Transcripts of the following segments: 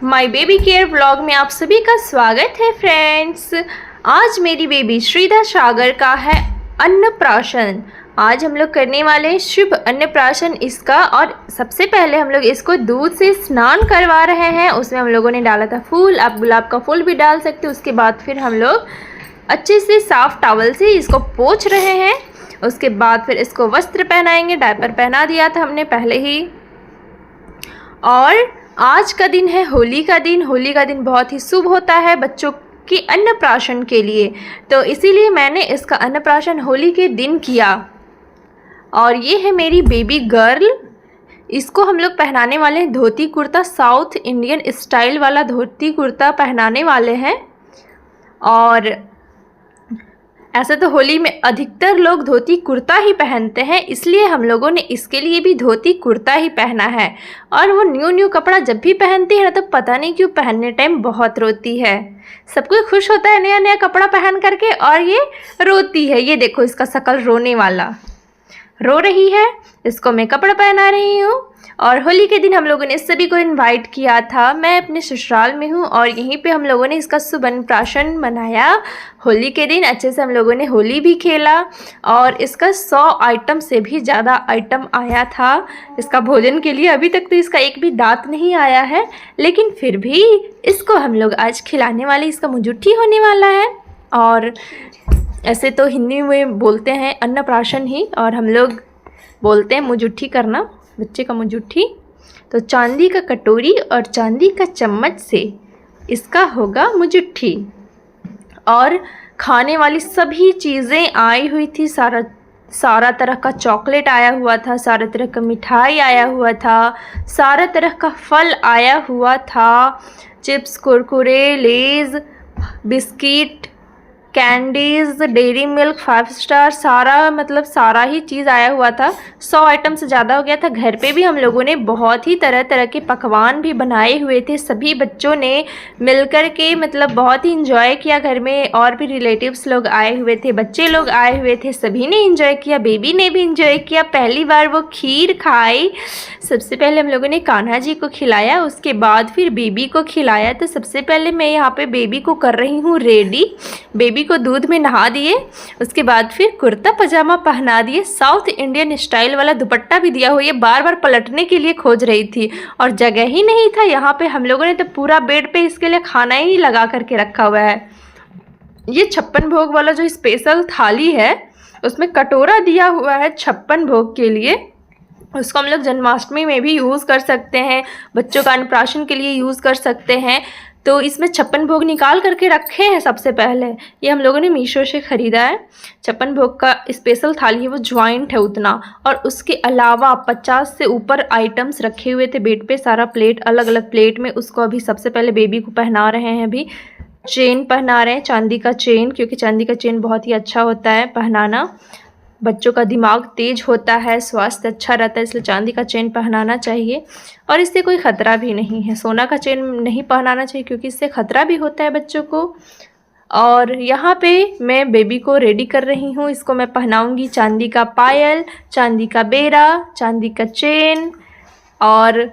My baby care vlog में आप सभी का स्वागत है फ्रेंड्स। आज मेरी बेबी श्रीधा सागर का है अन्नप्राशन। आज हम लोग करने वाले हैं शुभ अन्नप्राशन इसका। और सबसे पहले हम लोग इसको दूध से स्नान करवा रहे हैं। उसमें हम लोगों ने डाला था फूल, आप गुलाब का फूल भी डाल सकते हो। उसके बाद फिर हम लोग अच्छे से साफ़ टॉवल से इसको पोंछ रहे हैं। उसके बाद फिर इसको वस्त्र पहनाएंगे। डायपर पहना दिया था हमने पहले ही। और आज का दिन है होली का दिन। होली का दिन बहुत ही शुभ होता है बच्चों के अन्नप्राशन के लिए, तो इसीलिए मैंने इसका अन्नप्राशन होली के दिन किया। और ये है मेरी बेबी गर्ल। इसको हम लोग पहनाने वाले हैं dhoti kurta, south Indian style वाला धोती कुर्ता पहनाने वाले हैं। और ऐसे तो होली में अधिकतर लोग धोती कुर्ता ही पहनते हैं, इसलिए हम लोगों ने इसके लिए भी धोती कुर्ता ही पहना है। और वो न्यू कपड़ा जब भी पहनती है ना, तो पता नहीं क्यों पहनने टाइम बहुत रोती है। सब कोई खुश होता है नया नया कपड़ा पहन करके, और ये रोती है। ये देखो इसका शकल रोने वाला, रो रही है। इसको मैं कपड़ा पहना रही हूँ। और होली के दिन हम लोगों ने सभी को इनवाइट किया था। मैं अपने ससुराल में हूँ और यहीं पे हम लोगों ने इसका शुभ अन्नप्राशन मनाया। होली के दिन अच्छे से हम लोगों ने होली भी खेला। और इसका 100 आइटम से भी ज़्यादा आइटम आया था इसका भोजन के लिए। अभी तक तो इसका एक भी दांत नहीं आया है, लेकिन फिर भी इसको हम लोग आज खिलाने वाले। इसका मुंह होने वाला है। और ऐसे तो हिंदी में बोलते हैं अन्नप्राशन ही, और हम लोग बोलते हैं मुंह करना, बच्चे का मुंह। तो चांदी का कटोरी और चांदी का चम्मच से इसका होगा मुंह। और खाने वाली सभी चीज़ें आई हुई थी। सारा तरह का चॉकलेट आया हुआ था, सारा तरह का मिठाई आया हुआ था, सारा तरह का फल आया हुआ था। Chips, Kurkure, Lay's, biscuit, candies, dairy milk, 5 star, सारा ही चीज़ आया हुआ था। 100 आइटम से ज़्यादा हो गया था। घर पे भी हम लोगों ने बहुत ही तरह तरह के पकवान भी बनाए हुए थे। सभी बच्चों ने मिलकर के बहुत ही इंजॉय किया घर में। और भी रिलेटिव्स लोग आए हुए थे, बच्चे लोग आए हुए थे, सभी ने इंजॉय किया। बेबी ने भी इंजॉय किया। पहली बार वो खीर खाई। सबसे पहले हम लोगों ने कान्हा जी को खिलाया, उसके बाद फिर बेबी को खिलाया। तो सबसे पहले मैं यहाँ पे बेबी को कर रही हूँ रेडी। बेबी को दूध में नहा दिए, उसके बाद फिर कुर्ता पजामा पहना दिए। साउथ इंडियन स्टाइल वाला दुपट्टा भी दिया हुआ। ये बार बार पलटने के लिए खोज रही थी और जगह ही नहीं था यहाँ पे। हम लोगों ने तो पूरा बेड पे इसके लिए खाना ही लगा करके रखा हुआ है। ये 56 भोग वाला जो स्पेशल थाली है, उसमें कटोरा दिया हुआ है 56 भोग के लिए। उसको हम लोग जन्माष्टमी में भी यूज़ कर सकते हैं, बच्चों का अन्नप्राशन के लिए यूज़ कर सकते हैं। तो इसमें 56 भोग निकाल करके रखे हैं। सबसे पहले ये हम लोगों ने मीशो से ख़रीदा है। 56 भोग का स्पेशल थाली है, वो ज्वाइंट है उतना। और उसके अलावा 50 से ऊपर आइटम्स रखे हुए थे बेड पे, सारा प्लेट अलग अलग प्लेट में। उसको अभी सबसे पहले बेबी को पहना रहे हैं। अभी चेन पहना रहे हैं, चांदी का चेन, क्योंकि चांदी का चेन बहुत ही अच्छा होता है पहनाना। बच्चों का दिमाग तेज होता है, स्वास्थ्य अच्छा रहता है, इसलिए चांदी का चेन पहनाना चाहिए। और इससे कोई ख़तरा भी नहीं है। सोना का चेन नहीं पहनाना चाहिए, क्योंकि इससे ख़तरा भी होता है बच्चों को। और यहाँ पे मैं बेबी को रेडी कर रही हूँ। इसको मैं पहनाऊँगी चांदी का पायल, चांदी का बेरा, चांदी का चेन, और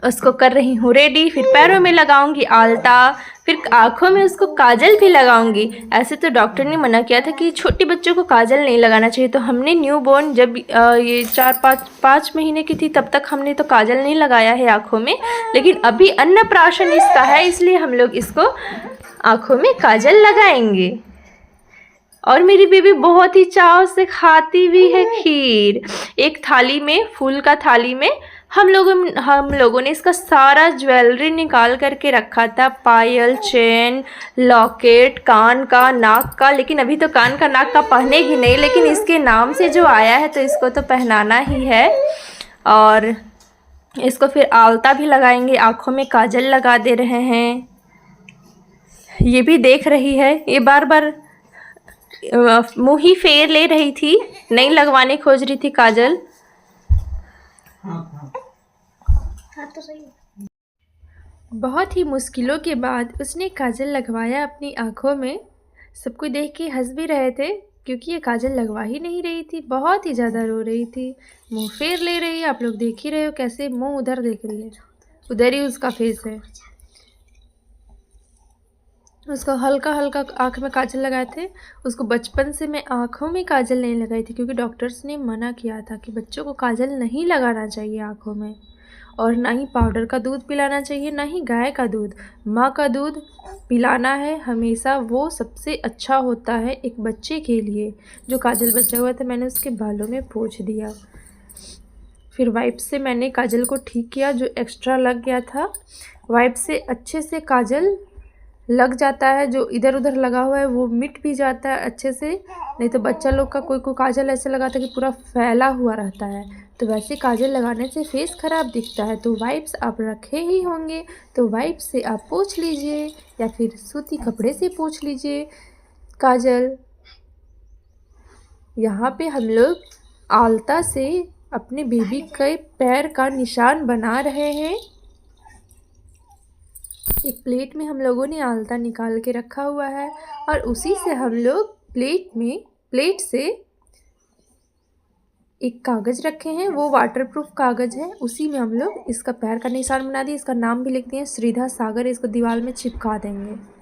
उसको कर रही हूँ रेडी। फिर पैरों में लगाऊंगी आलता, फिर आँखों में उसको काजल भी लगाऊंगी। ऐसे तो डॉक्टर ने मना किया था कि छोटे बच्चों को काजल नहीं लगाना चाहिए। तो हमने न्यू बॉर्न जब ये 4-5 महीने की थी, तब तक हमने तो काजल नहीं लगाया है आँखों में। लेकिन अभी अन्नप्राशन इसका है, इसलिए हम लोग इसको आँखों में काजल लगाएंगे। और मेरी बेबी बहुत ही चाव से खाती भी है खीर। एक थाली में, फूल का थाली में हम लोगों ने इसका सारा ज्वेलरी निकाल करके रखा था। पायल, चेन, लॉकेट, कान का, नाक का। लेकिन अभी तो कान का नाक का पहनेगी नहीं, लेकिन इसके नाम से जो आया है तो इसको तो पहनाना ही है। और इसको फिर आलता भी लगाएंगे, आँखों में काजल लगा दे रहे हैं। ये भी देख रही है, ये बार बार मुँह ही फेर ले रही थी, नहीं लगवाने खोज रही थी काजल। हाँ तो सही है। बहुत ही मुश्किलों के बाद उसने काजल लगवाया अपनी आँखों में। सबको देख के हंस भी रहे थे, क्योंकि ये काजल लगवा ही नहीं रही थी। बहुत ही ज़्यादा रो रही थी, मुँह फेर ले रही है। आप लोग देख ही रहे हो कैसे मुँह उधर देख रही है। उधर ही उसका फेस है। उसका हल्का हल्का आँख में काजल लगाए थे। उसको बचपन से मैं आँखों में काजल नहीं लगाई थी, क्योंकि डॉक्टर्स ने मना किया था कि बच्चों को काजल नहीं लगाना चाहिए आँखों में, और ना ही पाउडर का दूध पिलाना चाहिए, ना ही गाय का दूध। माँ का दूध पिलाना है हमेशा, वो सबसे अच्छा होता है एक बच्चे के लिए। जो काजल बचा हुआ था मैंने उसके बालों में पोंछ दिया। फिर वाइप से मैंने काजल को ठीक किया, जो एक्स्ट्रा लग गया था। वाइप से अच्छे से काजल लग जाता है, जो इधर उधर लगा हुआ है वो मिट भी जाता है अच्छे से। नहीं तो बच्चा लोग का कोई कोई काजल ऐसे लगाता है कि पूरा फैला हुआ रहता है, तो वैसे काजल लगाने से फेस ख़राब दिखता है। तो वाइप्स आप रखे ही होंगे, तो वाइप से आप पोंछ लीजिए, या फिर सूती कपड़े से पोंछ लीजिए काजल। यहाँ पे हम लोग आलता से अपने बेबी के पैर का निशान बना रहे हैं। एक प्लेट में हम लोगों ने आलता निकाल के रखा हुआ है, और उसी से हम लोग प्लेट से एक कागज़ रखे हैं, वो वाटरप्रूफ कागज़ है। उसी में हम लोग इसका पैर का निशान बना दिए। इसका नाम भी लिख दिए श्रीधा सागर। इसको दीवार में चिपका देंगे।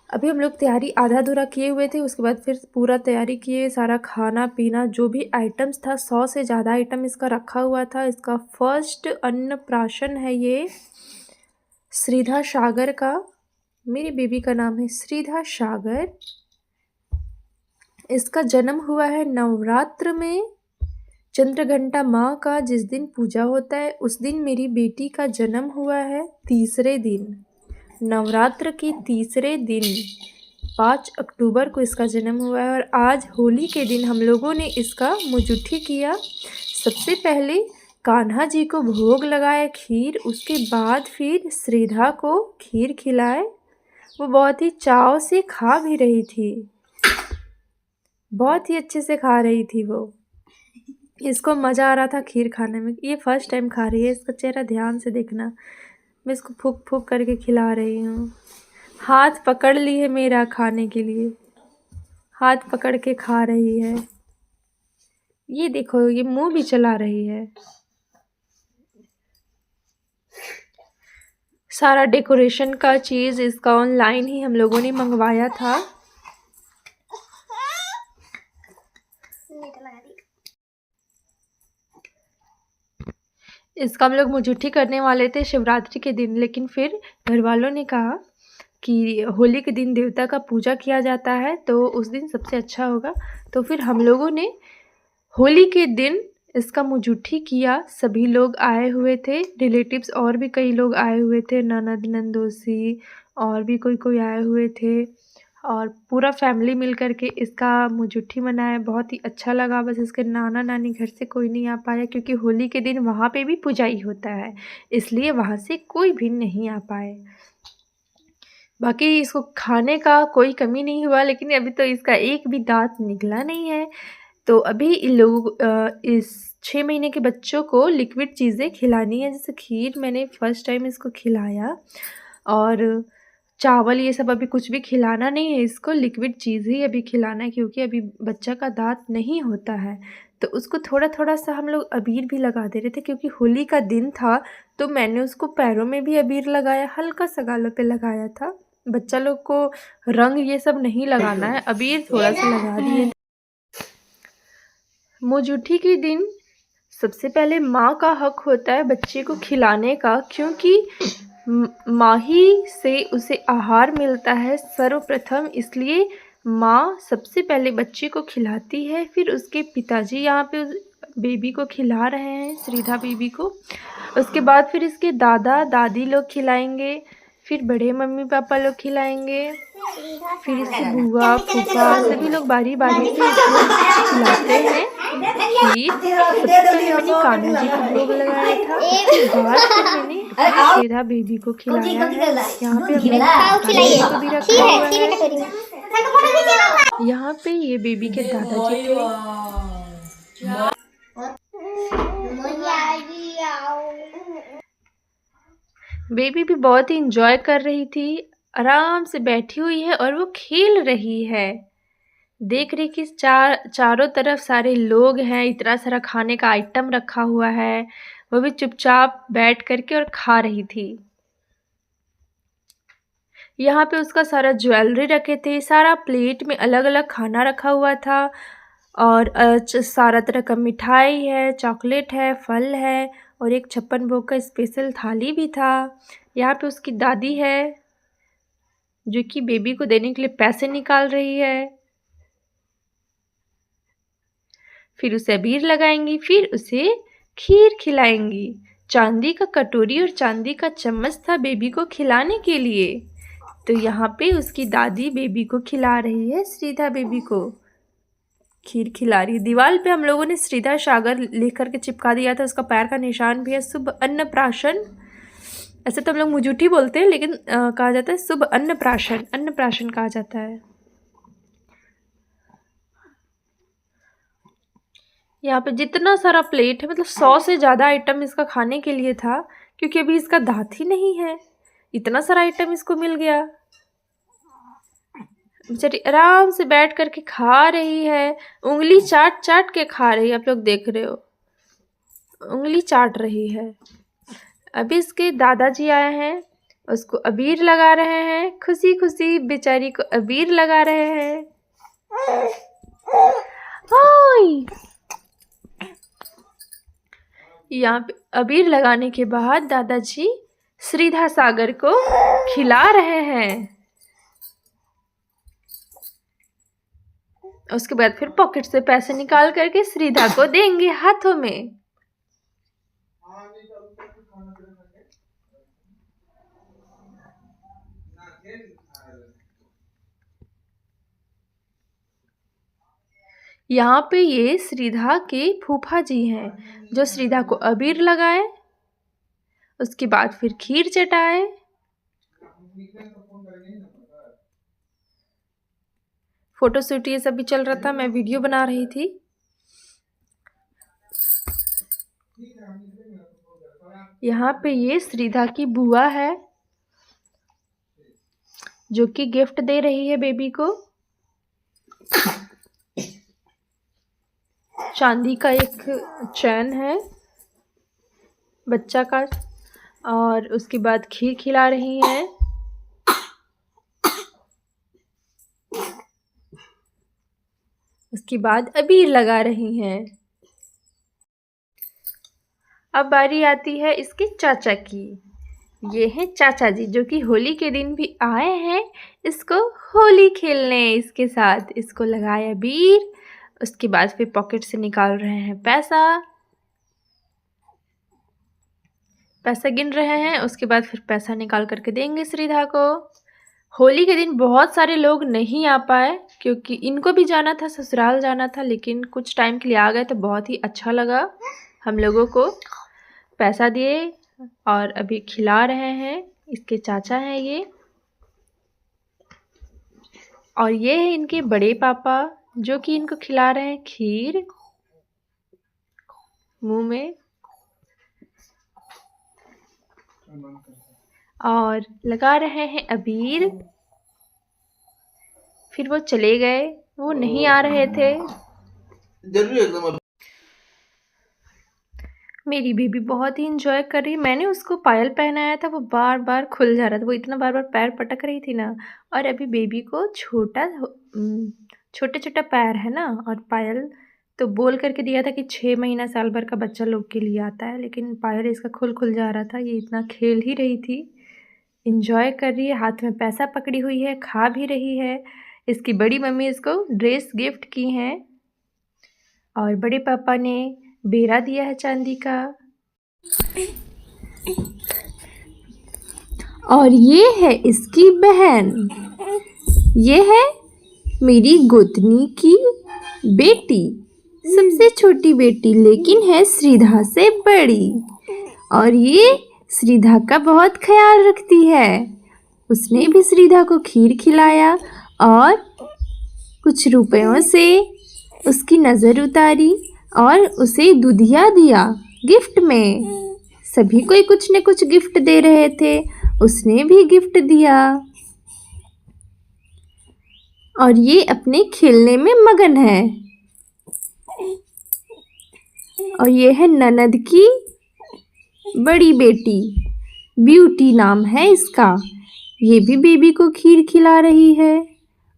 अभी हम लोग तैयारी आधा अधूरा किए हुए थे, उसके बाद फिर पूरा तैयारी किए। सारा खाना पीना जो भी आइटम्स था, 100 से ज़्यादा आइटम इसका रखा हुआ था। इसका फर्स्ट अन्नप्राशन है ये श्रीधा सागर का। मेरी बेबी का नाम है श्रीधा सागर। इसका जन्म हुआ है नवरात्र में, चंद्रघंटा माँ का जिस दिन पूजा होता है उस दिन मेरी बेटी का जन्म हुआ है। तीसरे दिन, नवरात्र के तीसरे दिन 5 अक्टूबर को इसका जन्म हुआ है। और आज होली के दिन हम लोगों ने इसका मुजुट्ठी किया। सबसे पहले कान्हा जी को भोग लगाया खीर, उसके बाद फिर श्रीधा को खीर खिलाए। वो बहुत ही चाव से खा भी रही थी, बहुत ही अच्छे से खा रही थी वो। इसको मज़ा आ रहा था खीर खाने में। ये फर्स्ट टाइम खा रही है, इसका चेहरा ध्यान से देखना। मैं इसको फूक फूक करके खिला रही हूँ। हाथ पकड़ ली है मेरा खाने के लिए, हाथ पकड़ के खा रही है। ये देखो, ये मुंह भी चला रही है। सारा डेकोरेशन का चीज़ इसका ऑनलाइन ही हम लोगों ने मंगवाया था। इसका हम लोग मुजुट्ठी करने वाले थे शिवरात्रि के दिन, लेकिन फिर घर वालों ने कहा कि होली के दिन देवता का पूजा किया जाता है, तो उस दिन सबसे अच्छा होगा। तो फिर हम लोगों ने होली के दिन इसका मुजुट्ठी किया। सभी लोग आए हुए थे, रिलेटिव्स और भी कई लोग आए हुए थे, ननद नंदोसी और भी कोई आए हुए थे, और पूरा फैमिली मिल कर के इसका मुजुट्ठी मनाया। बहुत ही अच्छा लगा। बस इसके नाना नानी घर से कोई नहीं आ पाया, क्योंकि होली के दिन वहाँ पे भी पूजाई होता है, इसलिए वहाँ से कोई भी नहीं आ पाए। बाकी इसको खाने का कोई कमी नहीं हुआ, लेकिन अभी तो इसका एक भी दांत निकला नहीं है। तो अभी इन लोग इस 6 महीने के बच्चों को लिक्विड चीज़ें खिलानी है। जैसे खीर मैंने फ़र्स्ट टाइम इसको खिलाया, और चावल ये सब अभी कुछ भी खिलाना नहीं है इसको, लिक्विड चीज़ ही अभी खिलाना है, क्योंकि अभी बच्चा का दांत नहीं होता है। तो उसको थोड़ा थोड़ा सा हम लोग अबीर भी लगा दे रहे थे, क्योंकि होली का दिन था। तो मैंने उसको पैरों में भी अबीर लगाया, हल्का सा गालों पे लगाया था। बच्चा लोग को रंग ये सब नहीं लगाना है, अबीर थोड़ा सा लगा दिए। मुजुट्ठी के दिन सबसे पहले माँ का हक होता है बच्चे को खिलाने का, क्योंकि माँ ही से उसे आहार मिलता है सर्वप्रथम, इसलिए माँ सबसे पहले बच्चे को खिलाती है। फिर उसके पिताजी यहाँ पे बेबी को खिला रहे हैं, श्रीधा बेबी को। उसके बाद फिर इसके दादा दादी लोग खिलाएंगे, फिर बड़े मम्मी पापा लोग खिलाएंगे, फिर इसके बुआ फूफा सभी लोग बारी बारी से इसको खिलाते हैं खीर। सबसे पहले मैंने कान्हा जी को भोग लगाया था, उसके बाद फिर मैंने श्रीधा बेबी को खिलाया है। यहाँ पे हमने कान्हा जी को भी रखा हुआ है। यहाँ पे ये बेबी के दादाजी थे। बेबी भी बहुत ही इंजॉय कर रही थी, आराम से बैठी हुई है और वो खेल रही है। देख रही कि चारों तरफ सारे लोग हैं, इतना सारा खाने का आइटम रखा हुआ है। वो भी चुपचाप बैठ करके और खा रही थी। यहाँ पे उसका सारा ज्वेलरी रखे थे, सारा प्लेट में अलग अलग खाना रखा हुआ था और सारा तरह का मिठाई है, चॉकलेट है, फल है और एक 56 भोग का स्पेशल थाली भी था। यहाँ पे उसकी दादी है जो कि बेबी को देने के लिए पैसे निकाल रही है। फिर उसे अबीर लगाएंगी, फिर उसे खीर खिलाएंगी। चांदी का कटोरी और चांदी का चम्मच था बेबी को खिलाने के लिए। तो यहाँ पे उसकी दादी बेबी को खिला रही है, श्रीधा बेबी को खीर खिला रही है। दीवार पे हम लोगों ने श्रीधा सागर लिख करके चिपका दिया था, उसका पैर का निशान भी है। शुभ अन्नप्राशन, ऐसे तो हम लोग मुजुठी बोलते हैं लेकिन कहा जाता है शुभ अन्नप्राशन, अन्नप्राशन कहा जाता है। यहाँ पे जितना सारा प्लेट है, मतलब 100 से ज़्यादा आइटम इसका खाने के लिए था, क्योंकि अभी इसका दाँत ही नहीं है। इतना सारा आइटम इसको मिल गया। बेचारी आराम से बैठ करके खा रही है, उंगली चाट चाट के खा रही है। आप लोग देख रहे हो, उंगली चाट रही है। अभी इसके दादाजी आए हैं, उसको अबीर लगा रहे हैं, खुशी खुशी बेचारी को अबीर लगा रहे हैं। ओय! यहाँ पे अबीर लगाने के बाद दादाजी श्रीधा सागर को खिला रहे हैं। उसके बाद फिर पॉकेट से पैसे निकाल करके श्रीधा को देंगे हाथों में। यहाँ पे ये श्रीधा के फूफा जी हैं जो श्रीधा को अबीर लगाए, उसके बाद फिर खीर चटाए। फोटोशूट ये सब भी चल रहा था, मैं वीडियो बना रही थी। यहाँ पे ये श्रीधा की बुआ है जो कि गिफ्ट दे रही है बेबी को। चांदी का एक चैन है बच्चा का, और उसके बाद खीर खिला रही है। उसके बाद अबीर लगा रही हैं। अब बारी आती है इसके चाचा की। ये हैं चाचा जी जो कि होली के दिन भी आए हैं इसको होली खेलने इसके साथ। इसको लगाया अबीर, उसके बाद फिर पॉकेट से निकाल रहे हैं पैसा गिन रहे हैं। उसके बाद फिर पैसा निकाल करके देंगे श्रीधा को। होली के दिन बहुत सारे लोग नहीं आ पाए क्योंकि इनको भी जाना था, ससुराल जाना था, लेकिन कुछ टाइम के लिए आ गए तो बहुत ही अच्छा लगा। हम लोगों को पैसा दिए और अभी खिला रहे हैं। इसके चाचा हैं ये, और ये है इनके बड़े पापा जो कि इनको खिला रहे हैं खीर मुंह में, और लगा रहे हैं अबीर। फिर वो चले गए, वो नहीं आ रहे थे। मेरी बेबी बहुत ही इंजॉय कर रही है। मैंने उसको पायल पहनाया था, वो बार बार खुल जा रहा था, वो इतना बार बार पैर पटक रही थी ना। और अभी बेबी को छोटा छोटा पैर है ना, और पायल तो बोल करके दिया था कि 6 महीना साल भर का बच्चा लोग के लिए आता है, लेकिन पायल इसका खुल जा रहा था। ये इतना खेल ही रही थी, इंजॉय कर रही है, हाथ में पैसा पकड़ी हुई है, खा भी रही है। इसकी बड़ी मम्मी इसको ड्रेस गिफ्ट की हैं, और बड़े पापा ने बेरा दिया है चांदी का। और ये है इसकी बहन, ये है मेरी गोतनी की बेटी, सबसे छोटी बेटी, लेकिन है श्रीधा से बड़ी। और ये श्रीधा का बहुत ख्याल रखती है। उसने भी श्रीधा को खीर खिलाया और कुछ रुपयों से उसकी नज़र उतारी और उसे दूधिया दिया गिफ्ट में। सभी कोई कुछ न कुछ गिफ्ट दे रहे थे, उसने भी गिफ्ट दिया। और ये अपने खेलने में मगन है। और ये है ननद की बड़ी बेटी, ब्यूटी नाम है इसका। ये भी बेबी को खीर खिला रही है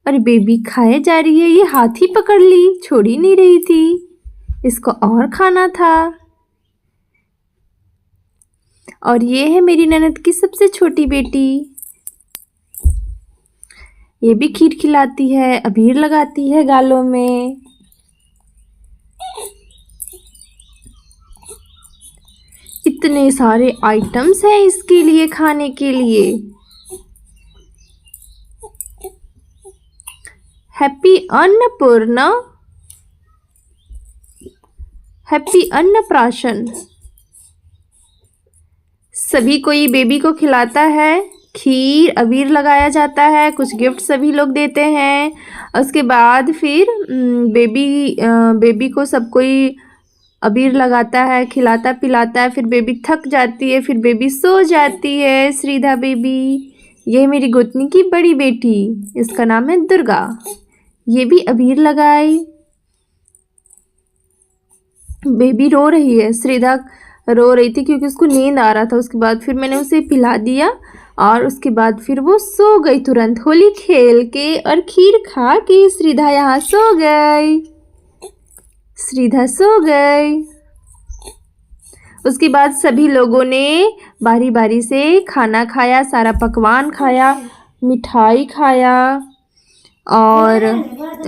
और बेबी खाए जा रही है। ये हाथ ही पकड़ ली, छोड़ ही नहीं रही थी, इसको और खाना था। और ये है मेरी ननद की सबसे छोटी बेटी, ये भी खीर खिलाती है, अबीर लगाती है गालों में। इतने सारे आइटम्स हैं इसके लिए खाने के लिए। Happy Annapurna, happy Annaprashan. सभी को ये बेबी को खिलाता है, खीर अबीर लगाया जाता है, कुछ गिफ्ट सभी लोग देते हैं। उसके बाद फिर बेबी को सब कोई अबीर लगाता है, खिलाता पिलाता है। फिर बेबी थक जाती है, फिर बेबी सो जाती है, श्रीधा बेबी। ये मेरी गोतनी की बड़ी बेटी, इसका नाम है दुर्गा। ये भी अबीर लगाई। बेबी रो रही है, श्रीधा रो रही थी क्योंकि उसको नींद आ रहा था। उसके बाद फिर मैंने उसे पिला दिया और उसके बाद फिर वो सो गई तुरंत। होली खेल के और खीर खा के श्रीधा यहाँ सो गई, श्रीधा सो गई। उसके बाद सभी लोगों ने बारी बारी से खाना खाया, सारा पकवान खाया, मिठाई खाया। और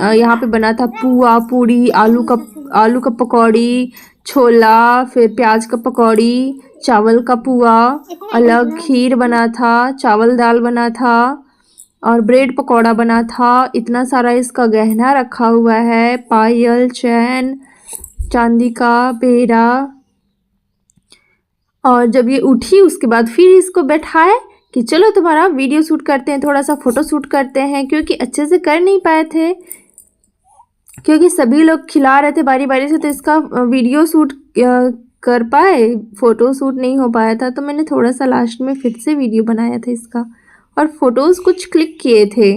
यहाँ पे बना था पुआ, पूड़ी, आलू का पकौड़ी, छोला, फिर प्याज का पकौड़ी, चावल का पुआ, अलग खीर बना था, चावल दाल बना था और ब्रेड पकौड़ा बना था। इतना सारा इसका गहना रखा हुआ है, पायल, चैन, चांदी का बेरा। और जब ये उठी उसके बाद फिर इसको बैठाए कि चलो तुम्हारा वीडियो शूट करते हैं, थोड़ा सा फ़ोटो शूट करते हैं, क्योंकि अच्छे से कर नहीं पाए थे क्योंकि सभी लोग खिला रहे थे बारी बारी से, तो इसका वीडियो शूट कर पाए, फ़ोटो शूट नहीं हो पाया था। तो मैंने थोड़ा सा लास्ट में फिर से वीडियो बनाया था इसका और फ़ोटोज़ कुछ क्लिक किए थे।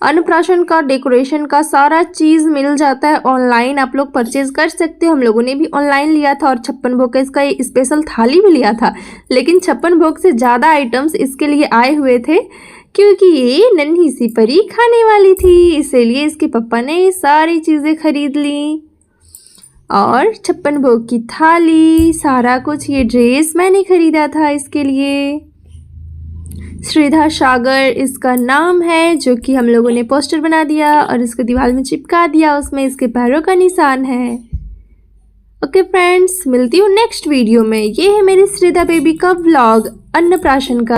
अन्नप्राशन का डेकोरेशन का सारा चीज़ मिल जाता है ऑनलाइन, आप लोग परचेज कर सकते हो। हम लोगों ने भी ऑनलाइन लिया था और 56 भोग का इसका ये स्पेशल थाली भी लिया था, लेकिन 56 भोग से ज़्यादा आइटम्स इसके लिए आए हुए थे क्योंकि ये नन्ही सी परी खाने वाली थी, इसीलिए इसके पापा ने ये सारी चीज़ें खरीद ली। और 56 भोग की थाली, सारा कुछ, ये ड्रेस मैंने खरीदा था इसके लिए। श्रीधा सागर इसका नाम है, जो कि हम लोगों ने पोस्टर बना दिया और इसको दीवार में चिपका दिया, उसमें इसके पैरों का निशान है। ओके फ्रेंड्स, मिलती हूँ नेक्स्ट वीडियो में। ये है मेरी श्रीधा बेबी का व्लॉग अन्नप्राशन का।